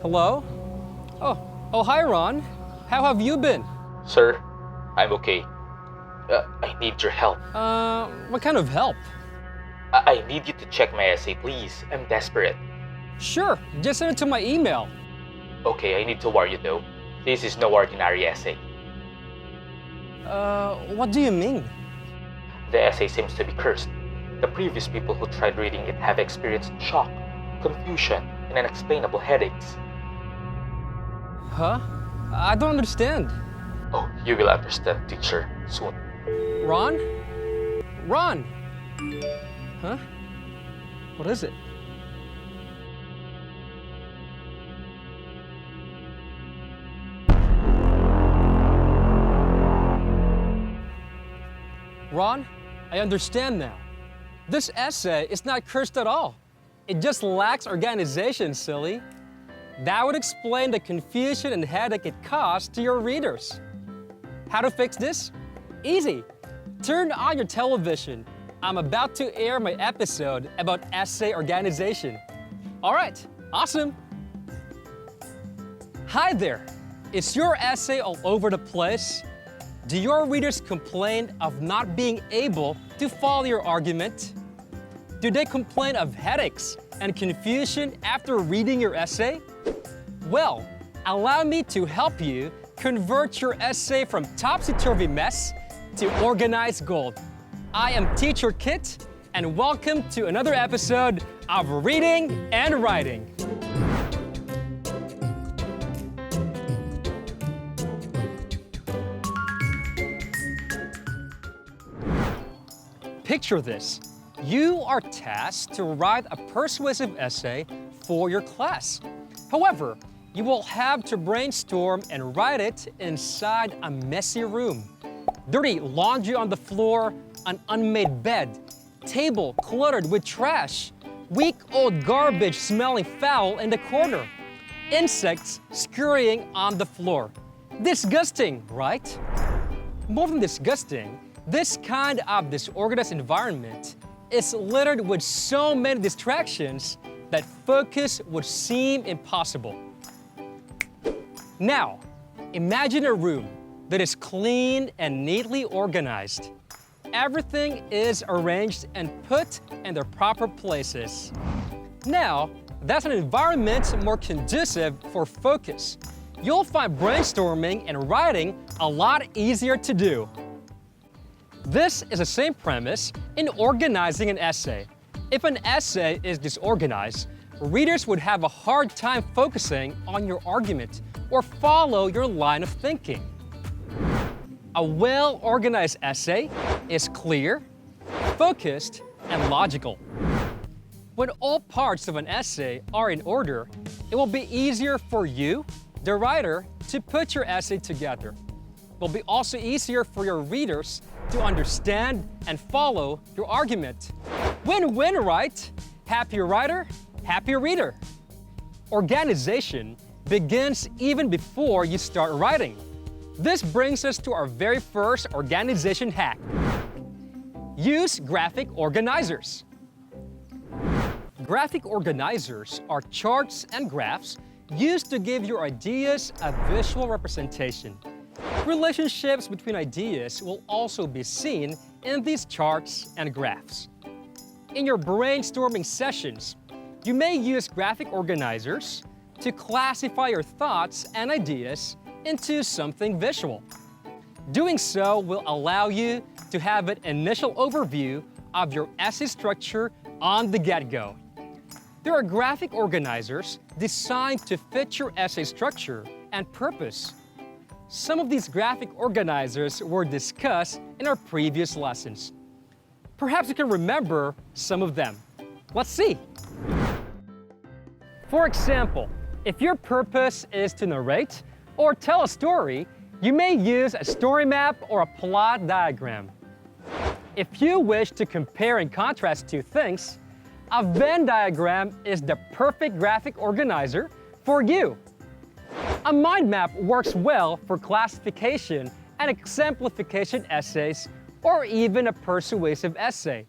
Hello? Oh, hi, Ron. How have you been? Sir, I'm okay. I need your help. What kind of help? I need you to check my essay, please. I'm desperate. Sure, just send it to my email. Okay, I need to warn you though. This is no ordinary essay. What do you mean? The essay seems to be cursed. The previous people who tried reading it have experienced shock, confusion, and unexplainable headaches. Huh? I don't understand. Oh, you will understand, teacher, soon. Ron? Ron! Huh? What is it? Ron, I understand now. This essay is not cursed at all. It just lacks organization, silly. That would explain the confusion and headache it caused to your readers. How to fix this? Easy. Turn on your television. I'm about to air my episode about essay organization. All right, awesome. Hi there. Is your essay all over the place? Do your readers complain of not being able to follow your argument? Do they complain of headaches and confusion after reading your essay? Well, allow me to help you convert your essay from topsy-turvy mess to organized gold. I am Teacher Kit, and welcome to another episode of Reading and Writing. Picture this. You are tasked to write a persuasive essay for your class. However, you will have to brainstorm and write it inside a messy room. Dirty laundry on the floor, an unmade bed, table cluttered with trash, week old garbage smelling foul in the corner, insects scurrying on the floor. Disgusting, right? More than disgusting, this kind of disorganized environment is littered with so many distractions that focus would seem impossible. Now, imagine a room that is clean and neatly organized. Everything is arranged and put in their proper places. Now, that's an environment more conducive for focus. You'll find brainstorming and writing a lot easier to do. This is the same premise in organizing an essay. If an essay is disorganized, readers would have a hard time focusing on your argument or follow your line of thinking. A well-organized essay is clear, focused, and logical. When all parts of an essay are in order, it will be easier for you, the writer, to put your essay together. It will be also easier for your readers to understand and follow your argument. Win-win, right? Happy writer, happy reader. Organization begins even before you start writing. This brings us to our very first organization hack. Use graphic organizers. Graphic organizers are charts and graphs used to give your ideas a visual representation. Relationships between ideas will also be seen in these charts and graphs. In your brainstorming sessions, you may use graphic organizers to classify your thoughts and ideas into something visual. Doing so will allow you to have an initial overview of your essay structure on the get-go. There are graphic organizers designed to fit your essay structure and purpose. Some of these graphic organizers were discussed in our previous lessons. Perhaps you can remember some of them. Let's see. For example, if your purpose is to narrate or tell a story, you may use a story map or a plot diagram. If you wish to compare and contrast two things, a Venn diagram is the perfect graphic organizer for you. A mind map works well for classification and exemplification essays or even a persuasive essay.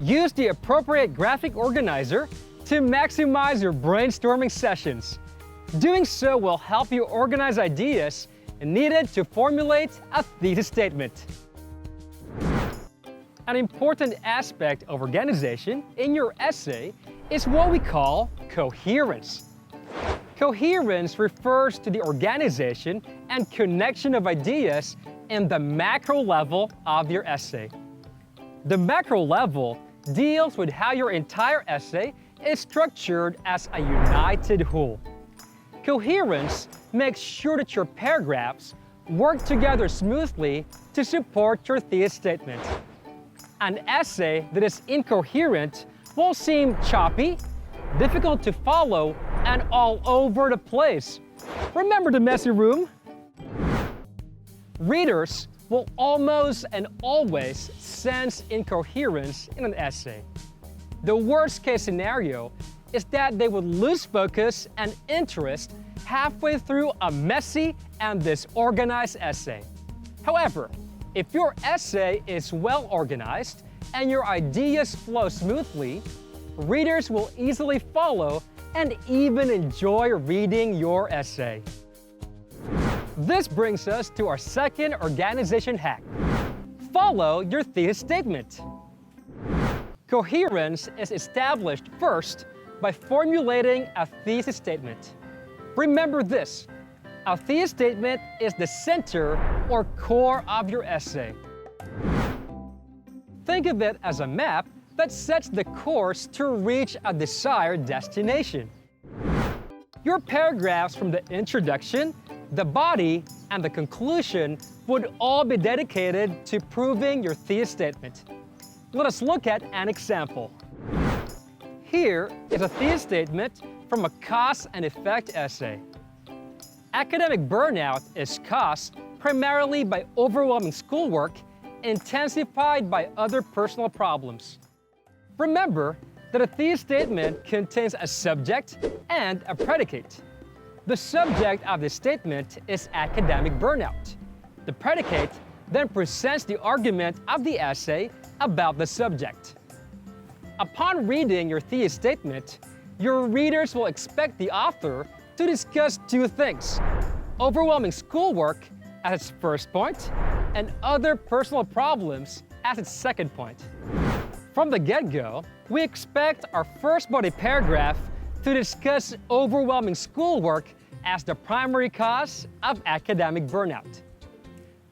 Use the appropriate graphic organizer to maximize your brainstorming sessions. Doing so will help you organize ideas needed to formulate a thesis statement. An important aspect of organization in your essay is what we call coherence. Coherence refers to the organization and connection of ideas in the macro level of your essay. The macro level deals with how your entire essay is structured as a united whole. Coherence makes sure that your paragraphs work together smoothly to support your thesis statement. An essay that is incoherent will seem choppy, difficult to follow, and all over the place. Remember the messy room? Readers will almost and always sense incoherence in an essay. The worst-case scenario is that they would lose focus and interest halfway through a messy and disorganized essay. However, if your essay is well organized and your ideas flow smoothly, readers will easily follow and even enjoy reading your essay. This brings us to our second organization hack. Follow your thesis statement. Coherence is established first by formulating a thesis statement. Remember this: a thesis statement is the center or core of your essay. Think of it as a map that sets the course to reach a desired destination. Your paragraphs from the introduction, the body, and the conclusion would all be dedicated to proving your thesis statement. Let us look at an example. Here is a thesis statement from a cause and effect essay. Academic burnout is caused primarily by overwhelming schoolwork, intensified by other personal problems. Remember that a thesis statement contains a subject and a predicate. The subject of the statement is academic burnout. The predicate then presents the argument of the essay about the subject. Upon reading your thesis statement, your readers will expect the author to discuss two things: overwhelming schoolwork as its first point, and other personal problems as its second point. From the get-go, we expect our first body paragraph to discuss overwhelming schoolwork as the primary cause of academic burnout.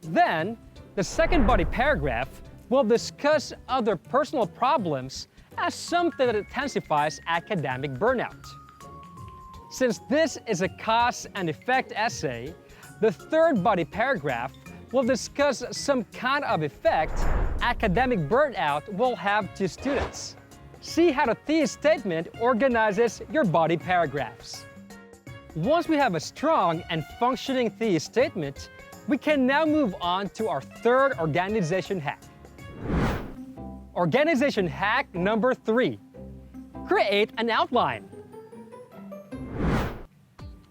Then, the second body paragraph will discuss other personal problems as something that intensifies academic burnout. Since this is a cause and effect essay, the third body paragraph will discuss some kind of effect academic burnout will have to students. See how the thesis statement organizes your body paragraphs. Once we have a strong and functioning thesis statement, we can now move on to our third organization hack. Organization hack number 3. Create an outline.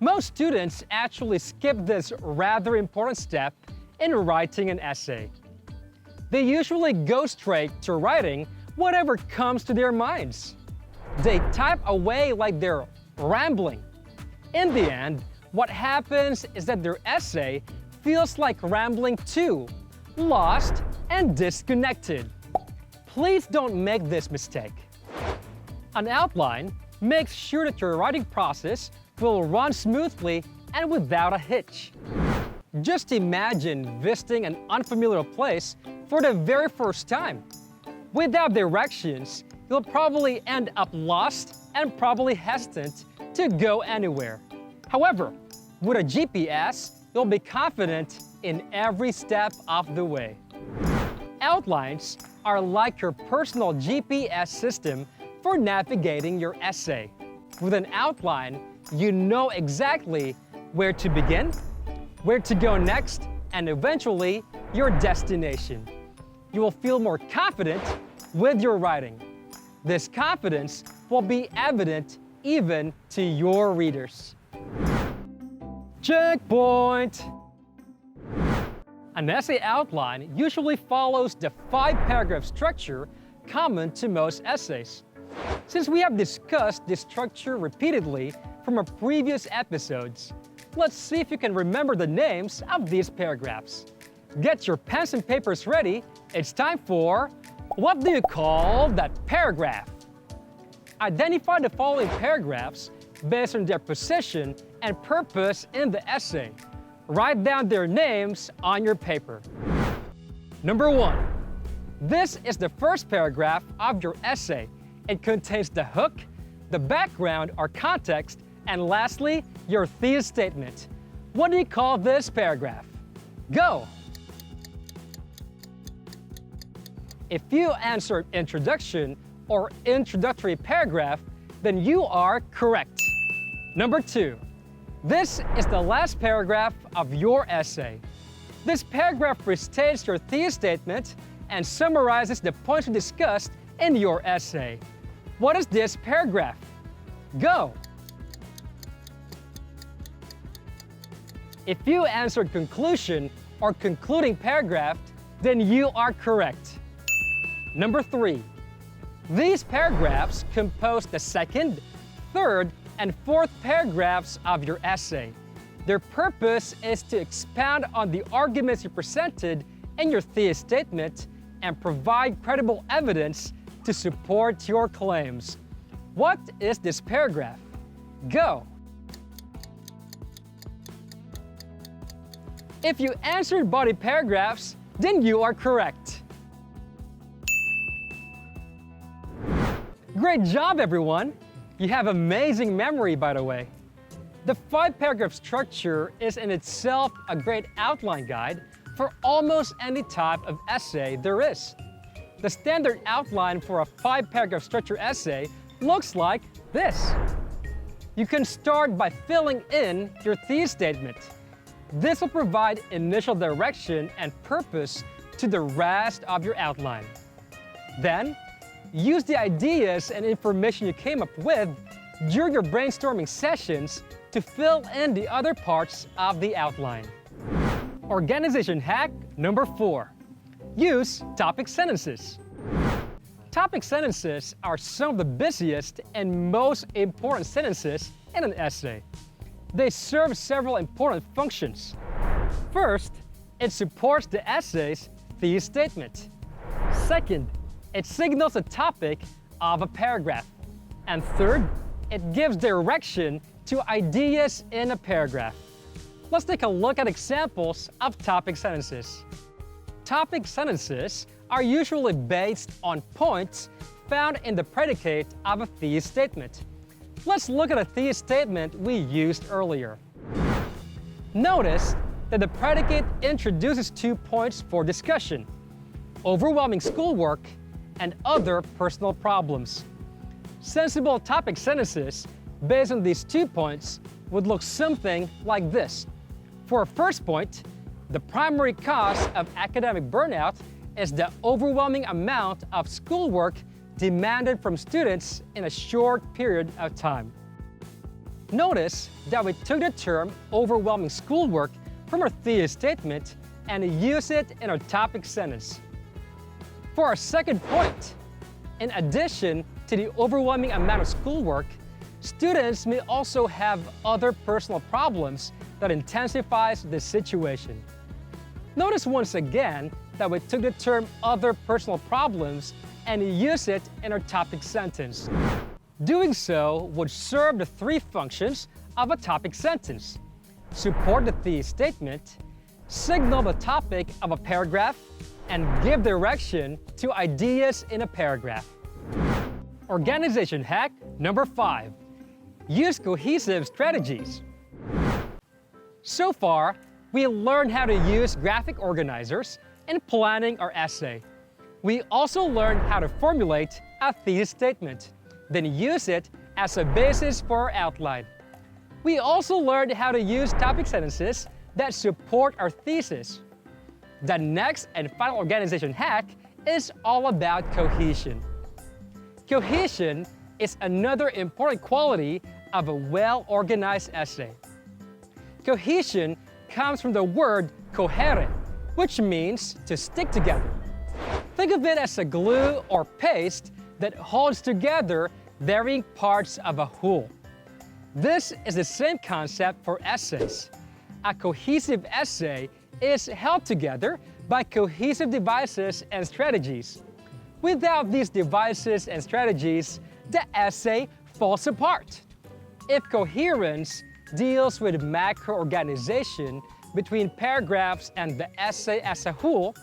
Most students actually skip this rather important step in writing an essay. They usually go straight to writing whatever comes to their minds. They type away like they're rambling. In the end, what happens is that their essay feels like rambling too, lost and disconnected. Please don't make this mistake. An outline makes sure that your writing process will run smoothly and without a hitch. Just imagine visiting an unfamiliar place for the very first time. Without directions, you'll probably end up lost and probably hesitant to go anywhere. However, with a GPS, you'll be confident in every step of the way. Outlines are like your personal GPS system for navigating your essay. With an outline, you know exactly where to begin, where to go next, and eventually your destination. You will feel more confident with your writing. This confidence will be evident even to your readers. Checkpoint! An essay outline usually follows the 5-paragraph structure common to most essays. Since we have discussed this structure repeatedly, from our previous episodes. Let's see if you can remember the names of these paragraphs. Get your pens and papers ready. It's time for What Do You Call That Paragraph? Identify the following paragraphs based on their position and purpose in the essay. Write down their names on your paper. Number 1. This is the first paragraph of your essay. It contains the hook, the background or context, and lastly, your thesis statement. What do you call this paragraph? Go! If you answered introduction or introductory paragraph, then you are correct. Number 2. This is the last paragraph of your essay. This paragraph restates your thesis statement and summarizes the points we discussed in your essay. What is this paragraph? Go! If you answered conclusion or concluding paragraph, then you are correct. Number 3. These paragraphs compose the second, third, and fourth paragraphs of your essay. Their purpose is to expound on the arguments you presented in your thesis statement and provide credible evidence to support your claims. What is this paragraph? Go! If you answered body paragraphs, then you are correct. Great job, everyone! You have amazing memory, by the way. The 5-paragraph structure is in itself a great outline guide for almost any type of essay there is. The standard outline for a 5-paragraph structure essay looks like this. You can start by filling in your thesis statement. This will provide initial direction and purpose to the rest of your outline. Then, use the ideas and information you came up with during your brainstorming sessions to fill in the other parts of the outline. Organization hack number 4. Use topic sentences. Topic sentences are some of the busiest and most important sentences in an essay. They serve several important functions. First, it supports the essay's thesis statement. Second, it signals the topic of a paragraph. And third, it gives direction to ideas in a paragraph. Let's take a look at examples of topic sentences. Topic sentences are usually based on points found in the predicate of a thesis statement. Let's look at a thesis statement we used earlier. Notice that the predicate introduces 2 points for discussion: overwhelming schoolwork and other personal problems. Sensible topic sentences based on these 2 points would look something like this. For a first point, the primary cause of academic burnout is the overwhelming amount of schoolwork demanded from students in a short period of time. Notice that we took the term overwhelming schoolwork from our thesis statement and used it in our topic sentence. For our second point, in addition to the overwhelming amount of schoolwork, students may also have other personal problems that intensifies the situation. Notice once again that we took the term other personal problems and used it in our topic sentence. Doing so would serve the 3 functions of a topic sentence: support the thesis statement, signal the topic of a paragraph, and give direction to ideas in a paragraph. Organization hack number 5. Use cohesive strategies. So far, we learned how to use graphic organizers in planning our essay. We also learned how to formulate a thesis statement, then use it as a basis for our outline. We also learned how to use topic sentences that support our thesis. The next and final organization hack is all about cohesion. Cohesion is another important quality of a well-organized essay. Cohesion comes from the word coherent, which means to stick together. Think of it as a glue or paste that holds together varying parts of a whole. This is the same concept for essays. A cohesive essay is held together by cohesive devices and strategies. Without these devices and strategies, the essay falls apart. If coherence deals with macro-organization between paragraphs and the essay as a whole,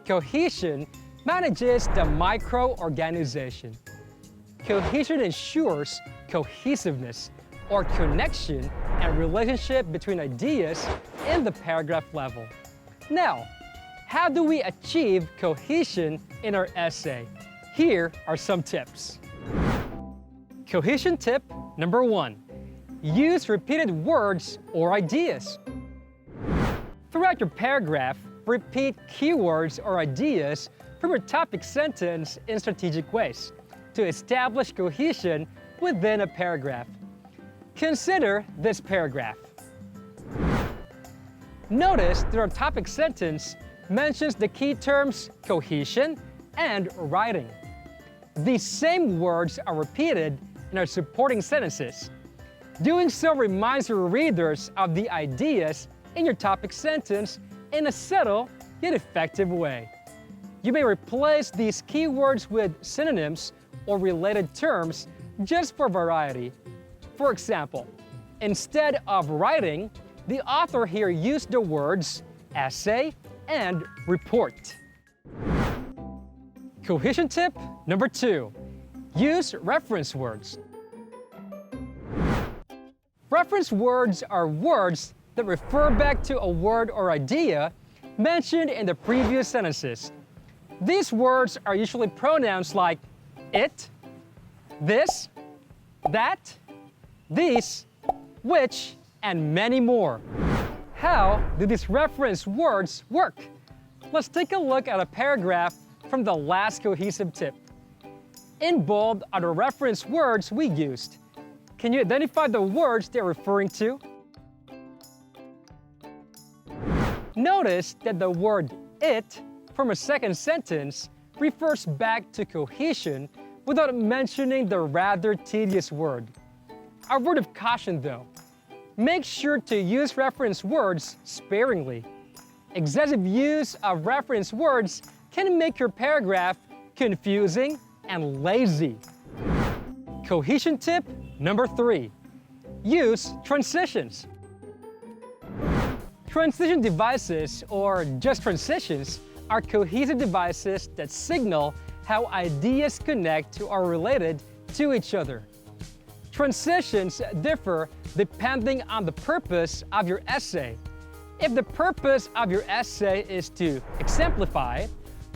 cohesion manages the micro-organization. Cohesion ensures cohesiveness or connection and relationship between ideas in the paragraph level. Now, how do we achieve cohesion in our essay? Here are some tips. Cohesion tip number 1. Use repeated words or ideas. Throughout your paragraph, repeat keywords or ideas from your topic sentence in strategic ways to establish cohesion within a paragraph. Consider this paragraph. Notice that our topic sentence mentions the key terms cohesion and writing. These same words are repeated in our supporting sentences. Doing so reminds your readers of the ideas in your topic sentence in a subtle yet effective way. You may replace these keywords with synonyms or related terms just for variety. For example, instead of writing, the author here used the words essay and report. Cohesion tip number 2. Use reference words. Reference words are words that refer back to a word or idea mentioned in the previous sentences. These words are usually pronouns like it, this, that, these, which, and many more. How do these reference words work? Let's take a look at a paragraph from the last cohesive tip. In bold are the reference words we used. Can you identify the words they're referring to? Notice that the word it from a second sentence refers back to cohesion without mentioning the rather tedious word. A word of caution though, make sure to use reference words sparingly. Excessive use of reference words can make your paragraph confusing and lazy. Cohesion tip number 3. Use transitions. Transition devices, or just transitions, are cohesive devices that signal how ideas connect to or are related to each other. Transitions differ depending on the purpose of your essay. If the purpose of your essay is to exemplify,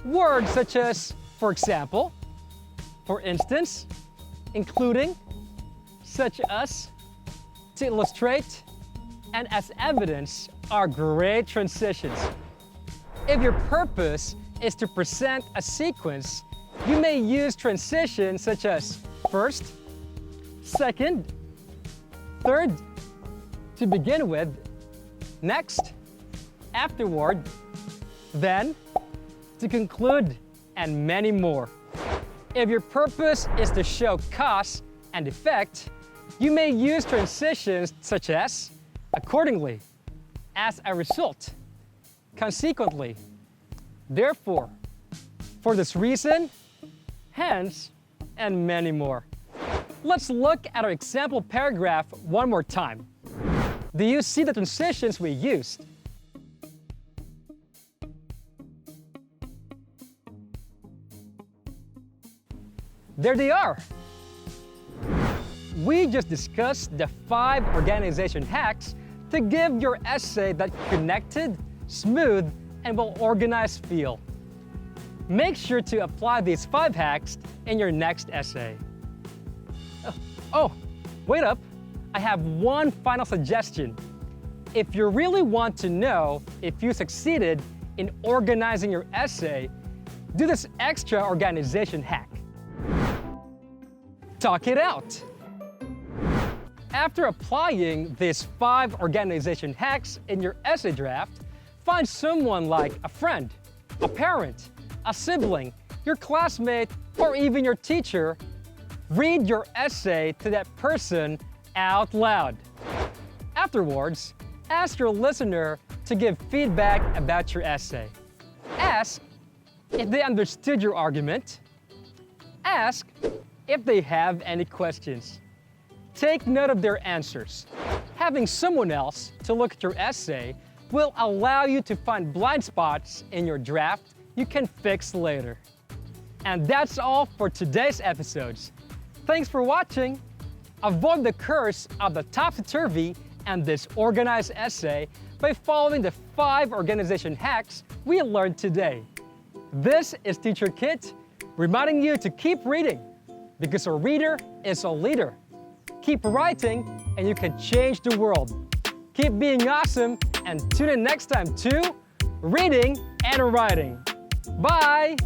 words such as, for example, for instance, including, such as, to illustrate, and as evidence are great transitions. If your purpose is to present a sequence, you may use transitions such as first, second, third, to begin with, next, afterward, then, to conclude, and many more. If your purpose is to show cause and effect, you may use transitions such as accordingly, as a result, consequently, therefore, for this reason, hence, and many more. Let's look at our example paragraph one more time. Do you see the transitions we used? There they are. We just discussed the 5 organization hacks to give your essay that connected, smooth, and well-organized feel. Make sure to apply these 5 hacks in your next essay. Oh, wait up. I have one final suggestion. If you really want to know if you succeeded in organizing your essay, do this extra organization hack. Talk it out. After applying these 5 organization hacks in your essay draft, find someone like a friend, a parent, a sibling, your classmate, or even your teacher. Read your essay to that person out loud. Afterwards, ask your listener to give feedback about your essay. Ask if they understood your argument. Ask if they have any questions. Take note of their answers. Having someone else to look at your essay will allow you to find blind spots in your draft you can fix later. And that's all for today's episodes. Thanks for watching. Avoid the curse of the topsy-turvy and disorganized essay by following the 5 organization hacks we learned today. This is Teacher Kit, reminding you to keep reading, because a reader is a leader. Keep writing, and you can change the world. Keep being awesome, and tune in next time to Reading and Writing. Bye!